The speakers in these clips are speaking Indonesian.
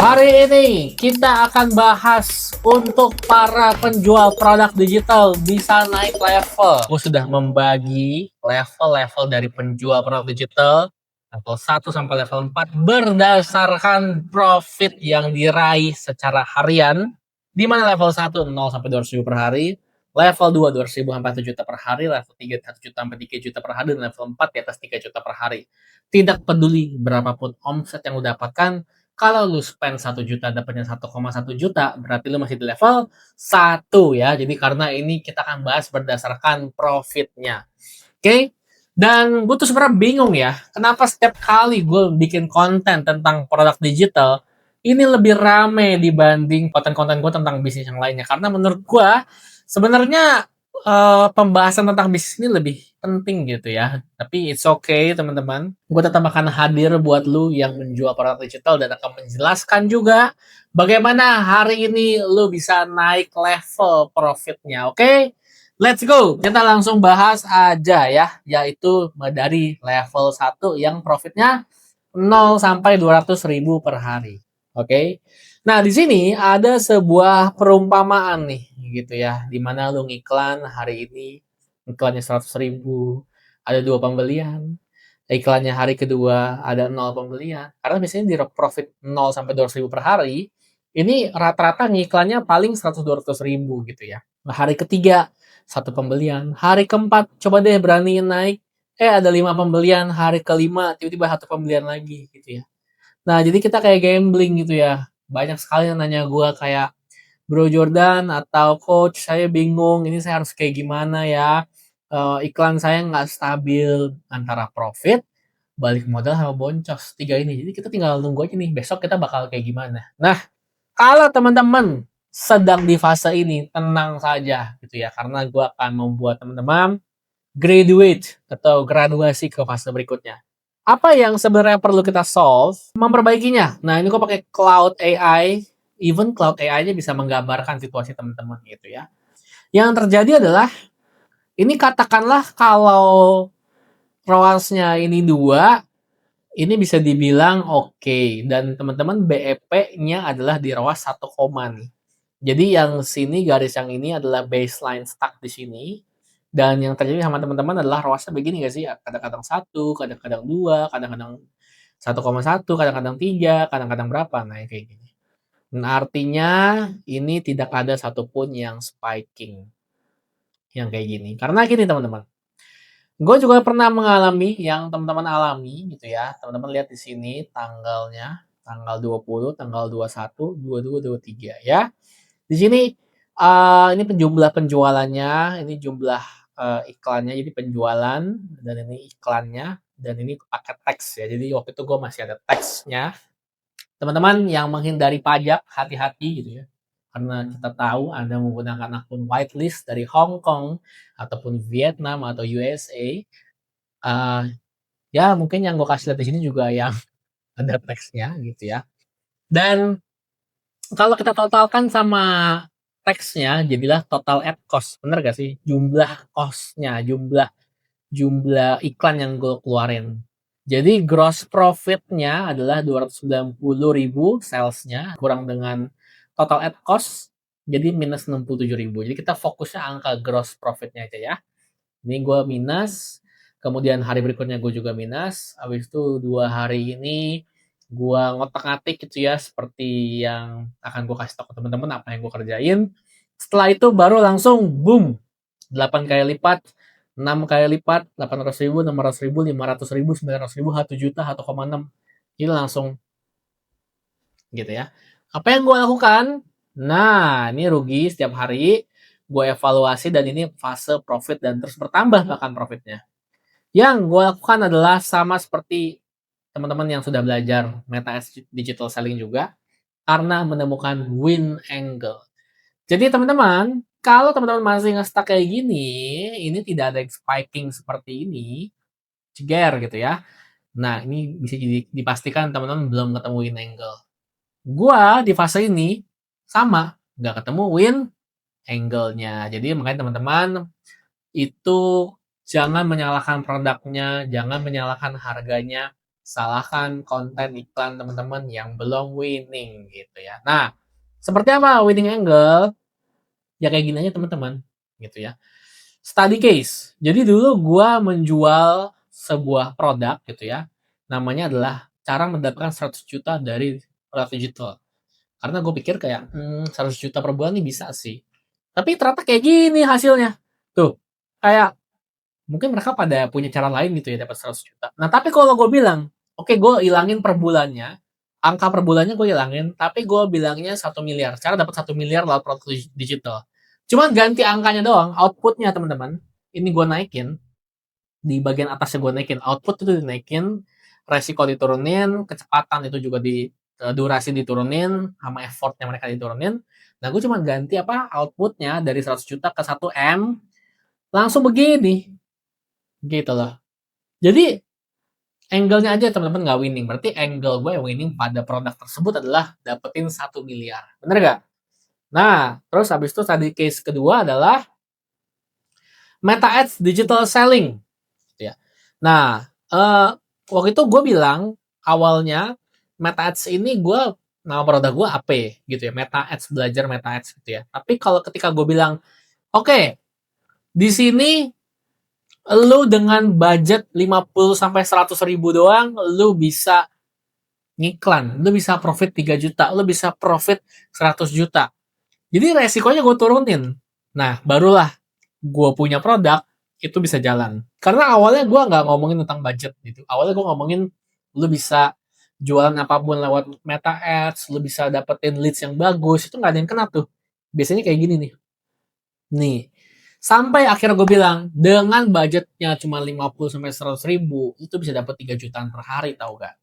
Hari ini kita akan bahas untuk para penjual produk digital bisa naik level. Aku sudah membagi level-level dari penjual produk digital level 1 sampai level 4 berdasarkan profit yang diraih secara harian. Di mana level 1 0 sampai 200 ribu per hari, level 2 200 ribu sampai 1 juta per hari, level 3 1 juta sampai 3 juta per hari, dan level 4 di atas 3 juta per hari. Tidak peduli berapapun omset yang lu dapatkan, kalau lu spend 1 juta dapatnya 1,1 juta, berarti lu masih di level 1 ya. Jadi karena ini kita akan bahas berdasarkan profitnya. Oke? Dan gue tuh sebenarnya bingung ya, kenapa setiap kali gue bikin konten tentang produk digital, ini lebih rame dibanding konten-konten gue tentang bisnis yang lainnya. Karena menurut gue, sebenarnya pembahasan tentang bisnis ini lebih penting gitu ya. Tapi it's okay teman-teman. Gue tetap akan hadir buat lu yang menjual produk digital dan akan menjelaskan juga bagaimana hari ini lu bisa naik level profitnya. Oke? Let's go. Kita langsung bahas aja ya, yaitu dari level 1 yang profitnya 0 sampai 200 ribu per hari. Oke. Nah, di sini ada sebuah perumpamaan nih, gitu ya. Dimana lu ngiklan hari ini, iklannya 100 ribu, ada 2 pembelian. Iklannya hari kedua ada 0 pembelian. Karena biasanya di profit 0 sampai 200 ribu per hari, ini rata-rata ngiklannya paling 100-200 ribu gitu ya. Nah, hari ketiga, 1 pembelian. Hari keempat, coba deh beraniin naik. Ada 5 pembelian. Hari kelima, tiba-tiba 1 pembelian lagi gitu ya. Nah, jadi kita kayak gambling gitu ya. Banyak sekali yang nanya gue kayak, Bro Jordan atau Coach, saya bingung, ini saya harus kayak gimana ya. Iklan saya nggak stabil antara profit, balik modal sama boncos. 3 ini. Jadi kita tinggal nunggu aja nih, besok kita bakal kayak gimana. Nah, kalau teman-teman sedang di fase ini, tenang saja gitu ya. Karena gue akan membuat teman-teman graduate atau graduasi ke fase berikutnya. Apa yang sebenarnya perlu kita solve? Memperbaikinya. Nah, ini gue pakai Cloud AI. Even Cloud AI-nya bisa menggambarkan situasi teman-teman gitu ya. Yang terjadi adalah, ini katakanlah kalau ROAS-nya ini 2, ini bisa dibilang oke. Dan teman-teman BEP-nya adalah di ROAS 1, nih. Jadi yang sini, garis yang ini adalah baseline stuck di sini. Dan yang terjadi sama teman-teman adalah ROAS-nya begini gak sih? Kadang-kadang 1, kadang-kadang 2, kadang-kadang 1,1, kadang-kadang 3, kadang-kadang berapa. Nah, kayak gini. Nah, artinya ini tidak ada satupun yang spiking. Yang kayak gini. Karena gini teman-teman. Gue juga pernah mengalami yang teman-teman alami gitu ya. Teman-teman lihat di sini tanggalnya. Tanggal 20, tanggal 21, 22, 23 ya. Di sini ini jumlah penjualannya, ini jumlah iklannya, jadi penjualan, dan ini iklannya, dan ini pakai teks ya. Jadi waktu itu gue masih ada teksnya. Teman-teman yang menghindari pajak, hati-hati gitu ya. Karena kita tahu Anda menggunakan akun whitelist dari Hong Kong ataupun Vietnam atau USA. Ya mungkin yang gue kasih lihat di sini juga yang ada teksnya gitu ya. Dan kalau kita totalkan sama teksnya, jadilah total ad cost. Bener gak sih? Jumlah cost-nya, jumlah iklan yang gue keluarin. Jadi gross profit-nya adalah 290 ribu sales-nya, kurang dengan total ad cost, jadi minus 67 ribu. Jadi kita fokusnya angka gross profit-nya aja ya. Ini gue minus, kemudian hari berikutnya gue juga minus, habis itu 2 hari ini gue ngotak-ngatik gitu ya, seperti yang akan gue kasih tau ke teman-teman apa yang gue kerjain. Setelah itu baru langsung boom, 8 kali lipat, 6 kali lipat, 800 ribu, 600 ribu, 500 ribu, 900 ribu, 1 juta, 1,6. Ini langsung gitu ya. Apa yang gue lakukan? Nah, ini rugi setiap hari. Gue evaluasi dan ini fase profit dan terus bertambah bahkan profitnya. Yang gue lakukan adalah sama seperti teman-teman yang sudah belajar Meta Digital Selling juga, karena menemukan win angle. Jadi teman-teman, kalau teman-teman masih nge-stuck kayak gini, ini tidak ada spiking seperti ini, ceger gitu ya. Nah, ini bisa dipastikan teman-teman belum ketemu win angle. Gua di fase ini sama, nggak ketemu win angle-nya. Jadi makanya teman-teman itu jangan menyalahkan produknya, jangan menyalahkan harganya. salahkan konten iklan teman-teman yang belum winning gitu ya. Nah, seperti apa winning angle? Ya kayak gini aja teman-teman, gitu ya. Study case. Jadi dulu gua menjual sebuah produk gitu ya. Namanya adalah cara mendapatkan 100 juta dari produk digital. Karena gue pikir kayak 100 juta per bulan nih bisa sih. Tapi ternyata kayak gini hasilnya. Tuh, kayak mungkin mereka pada punya cara lain gitu ya dapat 100 juta. Nah, tapi kalau gue bilang, oke, gue ilangin per bulannya, angka per bulannya gue ilangin, tapi gue bilangnya 1 miliar. Cara dapat 1 miliar lewat produk digital. Cuma ganti angkanya doang, outputnya teman-teman. Ini gue naikin, di bagian atasnya gue naikin, output itu dinaikin, resiko diturunin, kecepatan itu juga di durasi diturunin, sama effortnya mereka diturunin. Nah, gue cuma ganti apa outputnya dari 100 juta ke 1 M, langsung begini, gitu loh. Jadi angle-nya aja teman-teman nggak winning. Berarti angle gue yang winning pada produk tersebut adalah dapetin 1 miliar. Bener gak? Nah, terus habis itu tadi case kedua adalah Meta Ads Digital Selling. Ya. Nah, waktu itu gue bilang awalnya Meta Ads ini nama produk gue AP gitu ya. Meta Ads, belajar Meta Ads gitu ya. Tapi kalau ketika gue bilang, oke, di sini lu dengan budget 50 sampai 100 ribu doang, lu bisa ngiklan, lu bisa profit 3 juta, lu bisa profit 100 juta. Jadi resikonya gue turunin. Nah, barulah gue punya produk, itu bisa jalan. Karena awalnya gue nggak ngomongin tentang budget gitu. Awalnya gue ngomongin lu bisa jualan apapun lewat Meta Ads, lu bisa dapetin leads yang bagus, itu nggak ada yang kena tuh. Biasanya kayak gini nih. Nih, sampai akhirnya gue bilang, dengan budgetnya cuma 50 sampai 100 ribu, itu bisa dapet 3 jutaan per hari, tau gak?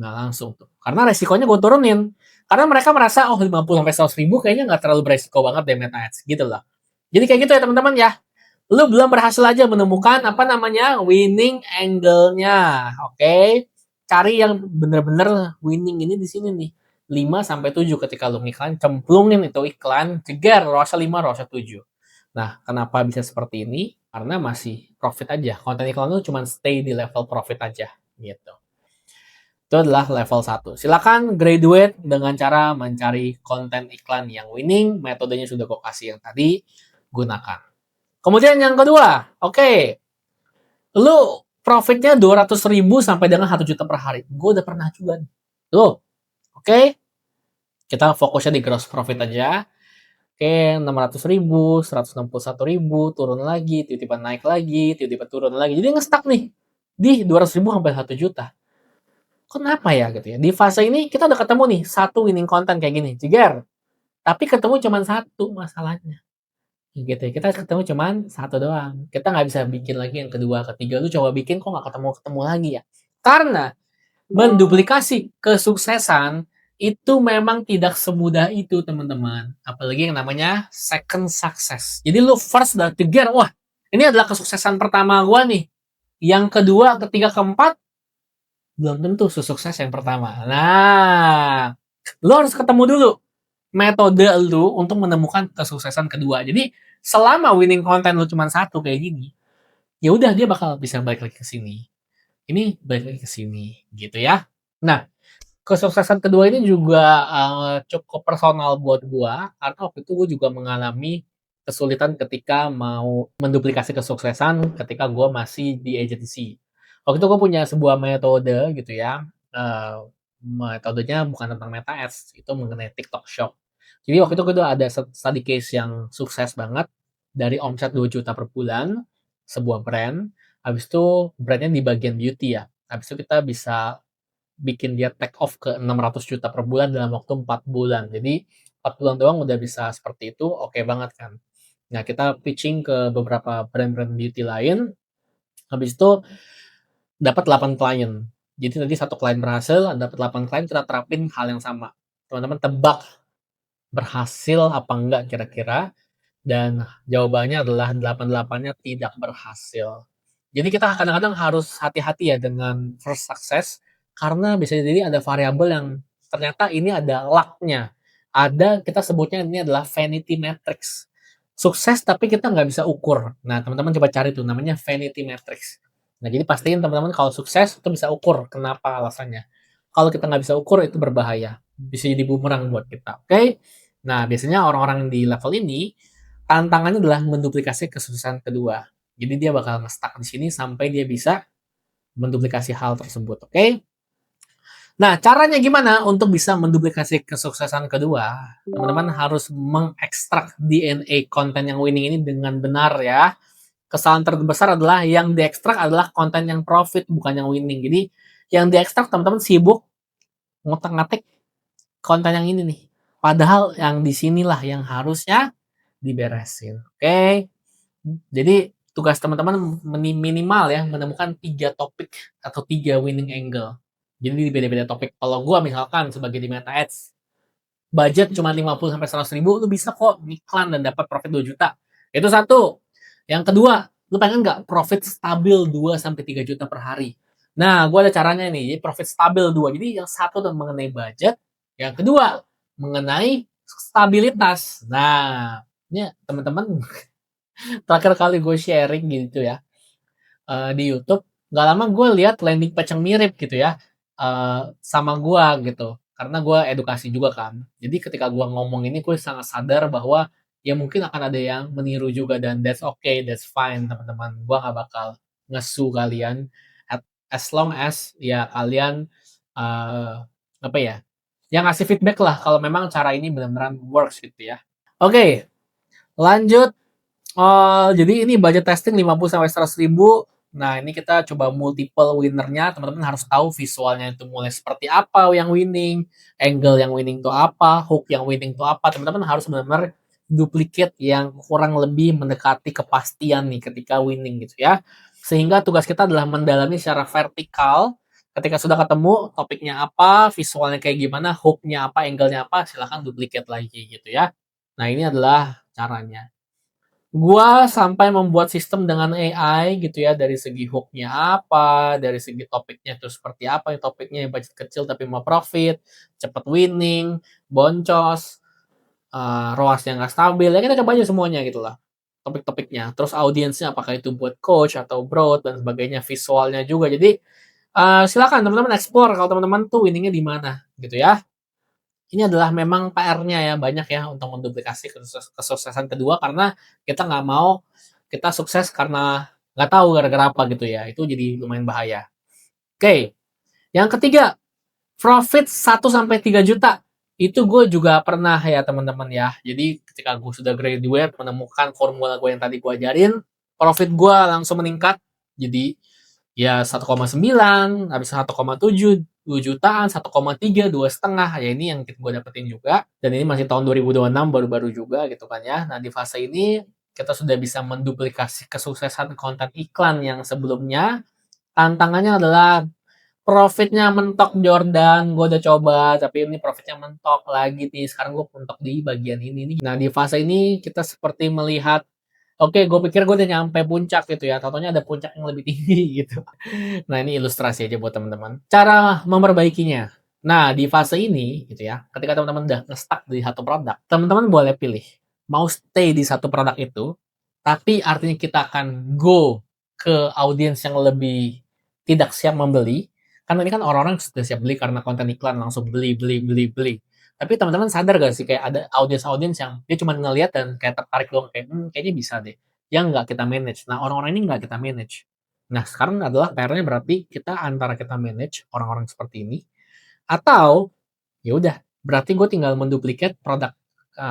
Nah, langsung tuh. Karena resikonya gue turunin. Karena mereka merasa, oh 50 sampai 100 ribu kayaknya nggak terlalu beresiko banget deh Meta Ads, gitu lah. Jadi kayak gitu ya teman-teman ya. Lu belum berhasil aja menemukan apa namanya winning angle-nya. Oke. Cari yang bener-bener winning ini di sini nih. 5 sampai 7 ketika lu ngiklan, cemplungin itu iklan, cegar ROAS 5, ROAS 7. Nah, kenapa bisa seperti ini? Karena masih profit aja. Konten iklan lu cuma stay di level profit aja gitu. Itu adalah level 1. Silakan graduate dengan cara mencari konten iklan yang winning. Metodenya sudah gue kasih yang tadi, gunakan. Kemudian yang kedua, oke, lu profitnya 200 ribu sampai dengan 1 juta per hari. Gue udah pernah juga nih. Tuh, oke, kita fokusnya di gross profit aja. Oke, 600 ribu, 161 ribu, turun lagi, tiba-tiba naik lagi, tiba-tiba turun lagi. Jadi nge-stuck nih di 200 ribu sampai 1 juta. Kenapa ya gitu ya? Di fase ini kita udah ketemu nih satu winning content kayak gini, Jigar. Tapi ketemu cuma satu masalahnya. Gitu ya, kita ketemu cuman satu doang. Kita nggak bisa bikin lagi yang kedua, ketiga. Lu coba bikin kok nggak ketemu-ketemu lagi ya. Karena menduplikasi kesuksesan itu memang tidak semudah itu teman-teman. Apalagi yang namanya second success. Jadi lu first udah tegar, wah ini adalah kesuksesan pertama gua nih. Yang kedua, ketiga, keempat, belum tentu sukses yang pertama. Nah, lu harus ketemu dulu metode lu untuk menemukan kesuksesan kedua. Jadi selama winning content lu cuma satu kayak gini, ya udah dia bakal bisa balik lagi ke sini. Ini balik lagi ke sini gitu ya. Nah, kesuksesan kedua ini juga cukup personal buat gua karena waktu itu gua juga mengalami kesulitan ketika mau menduplikasi kesuksesan ketika gua masih di agency. Waktu itu gua punya sebuah metode gitu ya. eh, Metodenya bukan tentang Meta Ads, itu mengenai TikTok Shop. Jadi waktu itu gue ada study case yang sukses banget dari omset 2 juta per bulan, sebuah brand. Habis itu brandnya di bagian beauty ya. Habis itu kita bisa bikin dia take off ke 600 juta per bulan dalam waktu 4 bulan. Jadi 4 bulan doang udah bisa seperti itu, oke banget kan. Nah, kita pitching ke beberapa brand-brand beauty lain. Habis itu dapat 8 klien. Jadi tadi satu klien berhasil, dapat 8 klien, kita terapin hal yang sama. Teman-teman tebak berhasil apa enggak kira-kira? Dan jawabannya adalah 8-8-nya tidak berhasil. Jadi kita kadang-kadang harus hati-hati ya dengan first success karena bisa jadi ada variabel yang ternyata ini ada luck-nya. Ada kita sebutnya ini adalah vanity matrix. Sukses tapi kita nggak bisa ukur. Nah, teman-teman coba cari tuh namanya vanity matrix. Nah, jadi pastiin teman-teman kalau sukses itu bisa ukur kenapa alasannya. Kalau kita nggak bisa ukur itu berbahaya, bisa jadi bumerang buat kita, oke? Nah, biasanya orang-orang di level ini tantangannya adalah menduplikasi kesuksesan kedua. Jadi dia bakal nge-stuck di sini sampai dia bisa menduplikasi hal tersebut, oke? Nah, caranya gimana untuk bisa menduplikasi kesuksesan kedua? Teman-teman harus mengekstrak DNA konten yang winning ini dengan benar ya. Kesalahan terbesar adalah yang diekstrak adalah konten yang profit, bukan yang winning. Jadi, yang diekstrak teman-teman sibuk ngutak-ngatik konten yang ini nih. Padahal yang di sinilah yang harusnya diberesin. Oke. Jadi tugas teman-teman minimal ya menemukan 3 topik atau 3 winning angle. Jadi di beda-beda topik. Kalau gua misalkan sebagai di Meta Ads, budget cuma 50 sampai 100 ribu, lu bisa kok iklan dan dapat profit 2 juta. Itu satu. Yang kedua, lu pengen nggak profit stabil 2 sampai 3 juta per hari? Nah, gua ada caranya nih. Jadi profit stabil 2. Jadi yang satu tuh mengenai budget, yang kedua mengenai stabilitas. Nah, ini teman-teman terakhir kali gue sharing gitu ya di YouTube, nggak lama gue lihat landing page yang mirip gitu ya sama gue gitu. Karena gue edukasi juga kan. Jadi ketika gue ngomong ini gue sangat sadar bahwa ya mungkin akan ada yang meniru juga dan that's okay, that's fine teman-teman. Gue nggak bakal ngesu kalian as long as ya kalian apa ya, yang ngasih feedback lah kalau memang cara ini benar-benar works gitu ya. Oke, lanjut. Oh, jadi ini budget testing 50 sampai 100 ribu. Nah, ini kita coba multiple winnernya. Teman-teman harus tahu visualnya itu mulai seperti apa yang winning, angle yang winning itu apa, hook yang winning itu apa. Teman-teman harus benar-benar duplicate yang kurang lebih mendekati kepastian nih ketika winning gitu ya. Sehingga tugas kita adalah mendalami secara vertikal. Ketika sudah ketemu topiknya apa, visualnya kayak gimana, hooknya apa, angle-nya apa, silahkan duplicate lagi gitu ya. Nah, ini adalah caranya. Gua sampai membuat sistem dengan AI gitu ya, dari segi hook-nya apa, dari segi topiknya itu seperti apa, yang topiknya yang budget kecil tapi mau profit, cepet winning, boncos, ROAS-nya nggak stabil, ya kita coba aja semuanya gitu lah, topik-topiknya. Terus audiensnya apakah itu buat coach atau broad dan sebagainya, visualnya juga. Jadi silakan teman-teman explore kalau teman-teman tuh winningnya di mana gitu ya. Ini adalah memang PR-nya ya, banyak ya untuk menduplikasi kesuksesan kedua karena kita nggak mau kita sukses karena nggak tahu gara-gara apa gitu ya. Itu jadi lumayan bahaya. Oke, yang ketiga, profit 1 sampai 3 juta. Itu gue juga pernah ya teman-teman ya. Jadi ketika gue sudah graduate, menemukan formula gue yang tadi gue ajarin, profit gue langsung meningkat. Jadi ya 1,9, habis 1,7, 2 jutaan, 1,3, 2,5. Ya ini yang gue dapetin juga. Dan ini masih tahun 2026, baru-baru juga gitu kan ya. Nah di fase ini kita sudah bisa menduplikasi kesuksesan konten iklan yang sebelumnya. Tantangannya adalah profitnya mentok Jordan, gue udah coba, tapi ini profitnya mentok lagi nih. Sekarang gue mentok di bagian ini nih. Nah di fase ini kita seperti melihat, oke, gue pikir gue udah nyampe puncak gitu ya. Tentunya ada puncak yang lebih tinggi gitu. Nah, ini ilustrasi aja buat teman-teman. Cara memperbaikinya. Nah, di fase ini gitu ya, ketika teman-teman udah nge-stuck di satu produk, teman-teman boleh pilih mau stay di satu produk itu, tapi artinya kita akan go ke audiens yang lebih tidak siap membeli. Karena ini kan orang-orang sudah siap beli karena konten iklan langsung beli, beli, beli, beli. Tapi teman-teman sadar gak sih kayak ada audiens-audiens yang dia cuma ngelihat dan kayak tertarik doang kayak kayaknya bisa deh. Yang nggak kita manage. Nah, orang-orang ini nggak kita manage. Nah, sekarang adalah PR-nya berarti kita antara kita manage orang-orang seperti ini atau ya udah berarti gue tinggal menduplikat produk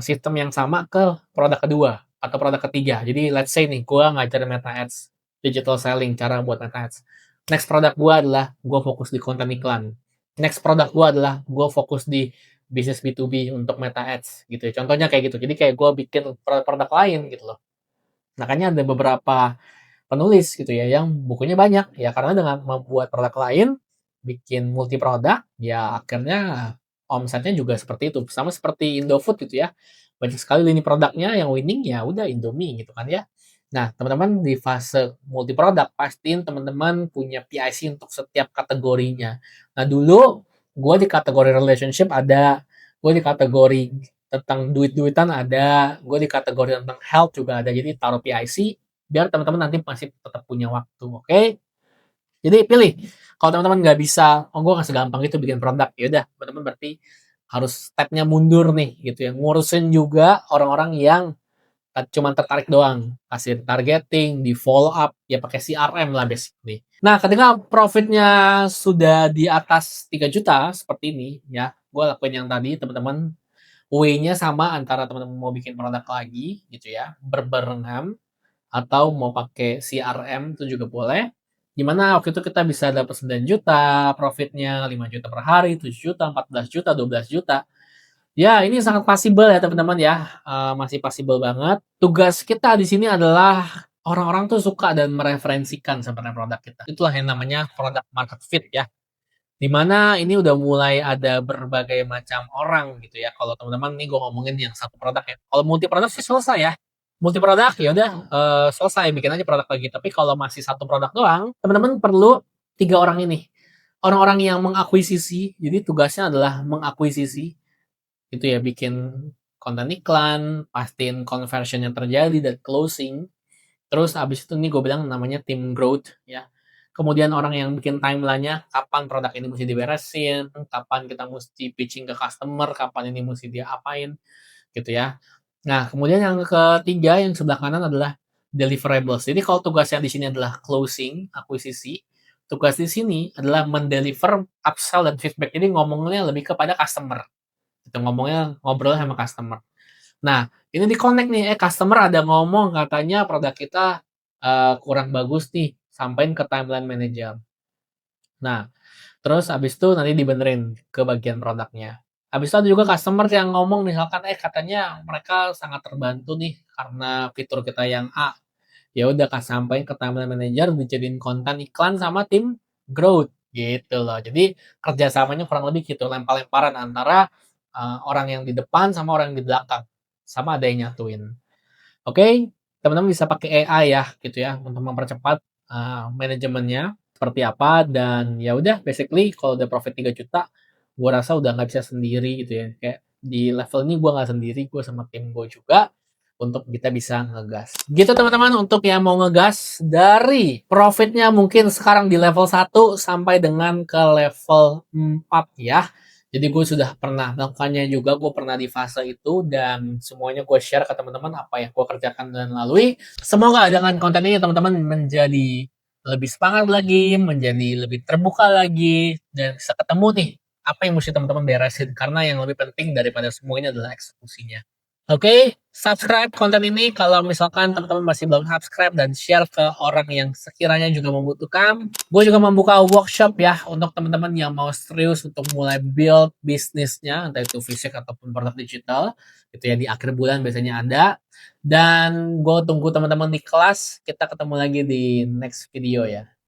sistem yang sama ke produk kedua atau produk ketiga. Jadi let's say nih gue ngajar Meta Ads, digital selling, cara buat Meta Ads. Next produk gue adalah gue fokus di konten iklan. Next produk gue adalah gue fokus di bisnis B2B untuk Meta Ads gitu ya. Contohnya kayak gitu. Jadi kayak gue bikin produk-produk lain gitu loh. Makanya ada beberapa penulis gitu ya yang bukunya banyak ya karena dengan membuat produk lain bikin multi produk ya akhirnya omsetnya juga seperti itu sama seperti Indofood gitu ya banyak sekali lini produknya yang winning ya udah Indomie gitu kan ya. Nah teman-teman di fase multi produk pastiin teman-teman punya PIC untuk setiap kategorinya. Nah dulu gue di kategori relationship ada, gue di kategori tentang duit-duitan ada, gue di kategori tentang health juga ada, jadi taruh PIC biar teman-teman nanti masih tetap punya waktu, oke? Jadi pilih. Kalau teman-teman nggak bisa, oh gue nggak segampang itu bikin produk, ya udah teman-teman berarti harus stepnya mundur nih gitu ya. Ngurusin juga orang-orang yang cuman tertarik doang, kasih targeting, di follow up, ya pakai CRM lah basically. Nah, ketika profitnya sudah di atas 3 juta seperti ini ya, gue lakuin yang tadi teman-teman, way-nya sama antara teman-teman mau bikin produk lagi gitu ya, berbarengan atau mau pakai CRM itu juga boleh. Dimana waktu itu kita bisa dapat 9 juta profitnya, 5 juta per hari, 7 juta, 14 juta, 12 juta. Ya, ini sangat possible ya teman-teman ya, masih possible banget. Tugas kita di sini adalah orang-orang tuh suka dan mereferensikan sebenarnya produk kita. Itulah yang namanya product market fit ya. Di mana ini udah mulai ada berbagai macam orang gitu ya. Kalau teman-teman nih gue ngomongin yang satu produk ya. Kalau multi produk sih selesai ya. Multi produk ya udah selesai bikin aja produk lagi. Tapi kalau masih satu produk doang, teman-teman perlu 3 orang ini. Orang-orang yang mengakuisisi. Jadi tugasnya adalah mengakuisisi itu ya, bikin konten iklan, pastiin conversion yang terjadi dan closing. Terus abis itu nih gue bilang namanya tim growth ya. Kemudian orang yang bikin timelinenya, kapan produk ini mesti diberesin, kapan kita mesti pitching ke customer, kapan ini mesti dia apain gitu ya. Nah, kemudian yang ketiga yang sebelah kanan adalah deliverables. Jadi kalau tugasnya di sini adalah closing, akuisisi, tugas di sini adalah mendeliver upsell dan feedback. Jadi ngomongnya lebih kepada customer. Kita ngomongnya ngobrol sama customer. Nah, ini di-connect nih, customer ada ngomong katanya produk kita kurang bagus nih, sampaikan ke timeline manager. Nah, terus abis itu nanti dibenerin ke bagian produknya. Habis itu ada juga customer yang ngomong misalkan, katanya mereka sangat terbantu nih karena fitur kita yang A. Ya udah sampaikan ke timeline manager, dijadiin konten iklan sama tim growth gitu loh. Jadi kerjasamanya kurang lebih gitu, lempar-lemparan antara orang yang di depan sama orang yang di belakang, sama ada yang nyatuin. Oke, teman-teman bisa pakai AI ya gitu ya untuk mempercepat manajemennya seperti apa, dan ya udah basically kalau udah profit 3 juta, gua rasa udah nggak bisa sendiri gitu ya. Kayak di level ini gua nggak sendiri, gua sama tim gue juga untuk kita bisa ngegas. Gitu teman-teman, untuk yang mau ngegas dari profitnya mungkin sekarang di level 1 sampai dengan ke level 4 ya. Jadi gue sudah pernah melakukannya juga, gue pernah di fase itu dan semuanya gue share ke teman-teman apa yang gue kerjakan dan lalui. Semoga dengan konten ini teman-teman menjadi lebih semangat lagi, menjadi lebih terbuka lagi, dan bisa ketemu nih apa yang mesti teman-teman beresin. Karena yang lebih penting daripada semua ini adalah eksekusinya. Oke, subscribe konten ini kalau misalkan teman-teman masih belum subscribe, dan share ke orang yang sekiranya juga membutuhkan. Gue juga membuka workshop ya untuk teman-teman yang mau serius untuk mulai build bisnisnya, entah itu fisik ataupun produk digital. Gitu ya, di akhir bulan biasanya ada. Dan gue tunggu teman-teman di kelas. Kita ketemu lagi di next video ya.